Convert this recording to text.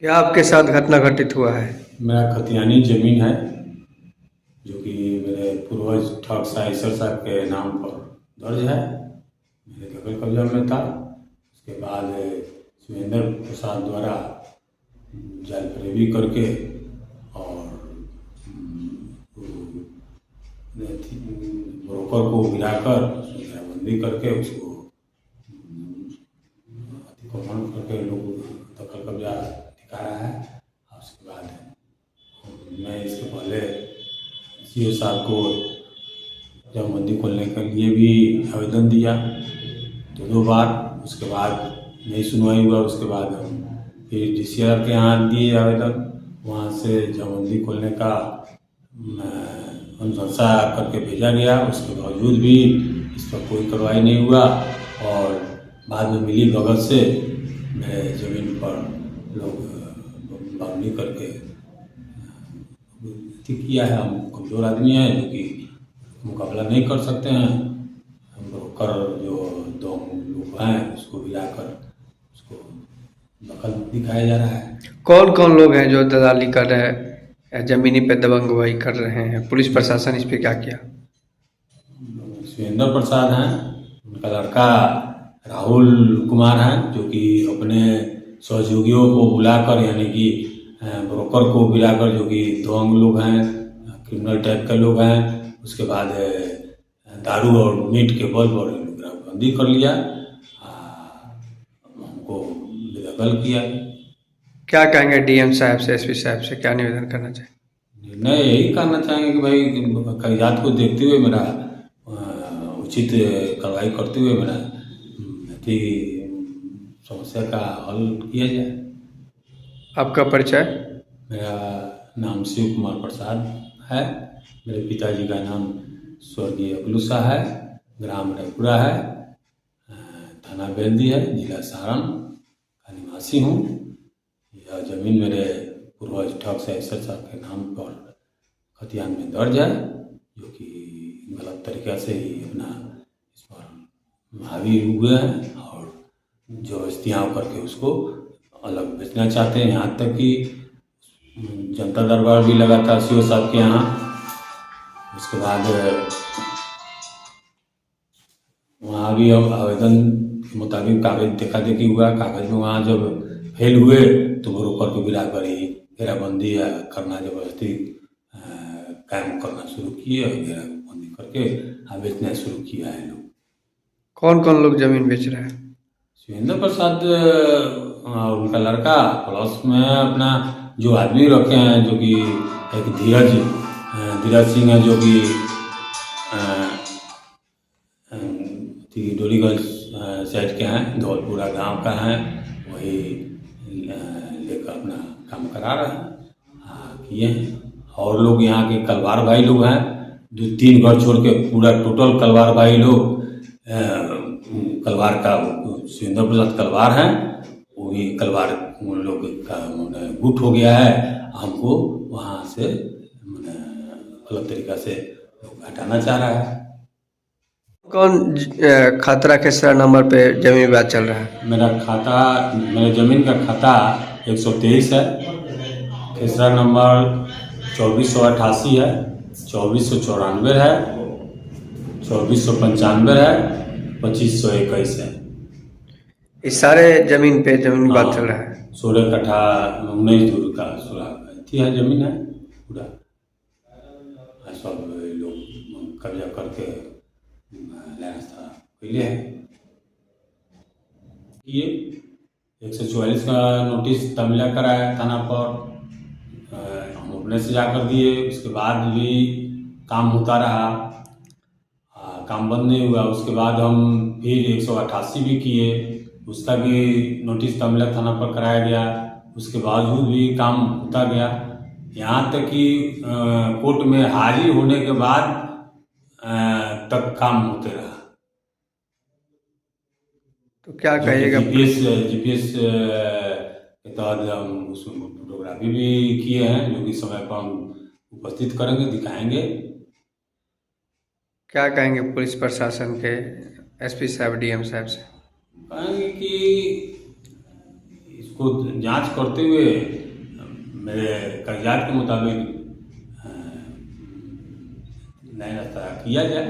क्या आपके साथ घटना घटित हुआ है? मेरा खतियानी ज़मीन है जो कि मेरे पूर्वज ठाकुर साहिसर साहब के नाम पर दर्ज है। मेरे दखल कब्जा में था। उसके बाद सुरेंद्र प्रसाद द्वारा जाल फरेबी करके और ब्रोकर को गिराकर उसमें घेराबंदी करके उसको अतिक्रमण करके लोग दखल कब्जा दिखाया है। और उसके बाद मैं इसके पहले सीओ साहब को जमाबंदी खोलने के लिए भी आवेदन दिया दो बार। उसके बाद नहीं सुनवाई हुआ। उसके बाद हम फिर DCR के यहाँ दिए आवेदन। वहाँ से जमाबंदी खोलने का अनुशंसा करके भेजा गया। उसके बावजूद भी इस पर कोई कार्रवाई नहीं हुआ और बाद में मिली भगत से मेरे ज़मीन पर लोग बाउंड्री करके ठीक किया है। हम कमज़ोर आदमी हैं जो कि मुकाबला नहीं कर सकते हैं। हम ब्रोकर जो दो लोग हैं उसको गिराकर उसको दखल दिखाया जा रहा है। कौन कौन लोग हैं जो दलाली कर रहे हैं या जमीनी पे दबंगई कर रहे हैं? पुलिस प्रशासन इस पे क्या किया? सुरेंद्र प्रसाद हैं, उनका लड़का राहुल कुमार हैं जो कि अपने सहयोगियों को बुलाकर यानी कि ब्रोकर को बुलाकर जो कि दबंग लोग हैं, क्रिमिनल टाइप के लोग हैं। उसके बाद दारू और मीट के बल पर गिरफ्तारी कर लिया, हमको बेदखल किया। क्या कहेंगे डीएम साहब से, एसपी साहब से क्या निवेदन करना चाहिए? निर्णय यही करना चाहेंगे कि भाई कागजात को देखते हुए मेरा उचित कार्रवाई करते हुए मेरा अति समस्या का हल किया जाए। आपका परिचय? मेरा नाम शिव कुमार प्रसाद है। मेरे पिताजी का नाम स्वर्गीय अकलू शाह है। ग्राम रैपुरा है, थाना बेल्दी है, जिला सारण का निवासी हूँ। यह ज़मीन मेरे पूर्वज ठाकुर साहिसर साहब के नाम पर खतियान में दर्ज है जो कि गलत तरीक़ा से ही अपना इस पर हावी हुए हैं और ज़बरदस्तियाँ करके उसको अलग बेचना चाहते हैं। यहाँ तक कि जनता दरबार भी लगा था सीओ साहब के यहाँ। उसके बाद वहाँ भी अब आवेदन के मुताबिक कागज देखा देखी हुआ। कागज में वहाँ जब फेल हुए तो ब्रोकर को गिराकर ही घेराबंदी करना, ज़बरदस्ती कायम करना शुरू किए और घेराबंदी करके बेचना शुरू किया है लोग। कौन कौन लोग जमीन बेच रहे हैं? सुरेंद्र प्रसाद और उनका लड़का प्लस में अपना जो आदमी रखे हैं जो कि एक धीरज सिंह है जो कि डोलीगंज साइड के हैं, धौलपुरा गांव का है। वही लेकर अपना काम करा रहे हैं किए हैं। और लोग यहाँ के कलवार भाई लोग हैं, 2-3 घर छोड़ के पूरा टोटल कलवार भाई लोग कलवार का सुरेंद्र प्रसाद कलवार हैं। वो भी कलवार उन लोग का गुट हो गया है। हमको वहाँ से गलत तरीक़ा से लोग हटाना चाह रहा है। कौन खतरा खेसरा नंबर पे जमीन विवाद चल रहा है? मेरे ज़मीन का खाता 123 है, खेसरा नंबर 2488 है, 2494 है, 2495 है, 2521 है। इस सारे जमीन पे जमीन विवाद चल रहा है? 16 कट्ठा 19 दूर का 16 है ज़मीन है पूरा। सब लोग कब्जा करके रास्ता पहले है ये 144 का नोटिस तमिला कराया थाना पर। हम अपने से जाकर दिए। उसके बाद भी काम होता रहा, काम बंद नहीं हुआ। उसके बाद हम फिर 188 भी किए, उसका भी नोटिस तमिला थाना पर कराया गया। उसके बावजूद भी काम होता गया। यहाँ तक कि कोर्ट में हाजिर होने के बाद तक काम होते रहा। तो क्या कहिएगा? जीपीएस के तहत हम उसमें फोटोग्राफी भी किए हैं जो कि समय पर हम उपस्थित करेंगे, दिखाएंगे। क्या कहेंगे पुलिस प्रशासन के, एसपी साहब, डीएम साहब से? कहेंगे कि उसको जांच करते हुए मेरे कागजात के मुताबिक न्याय रास्ता किया जाए।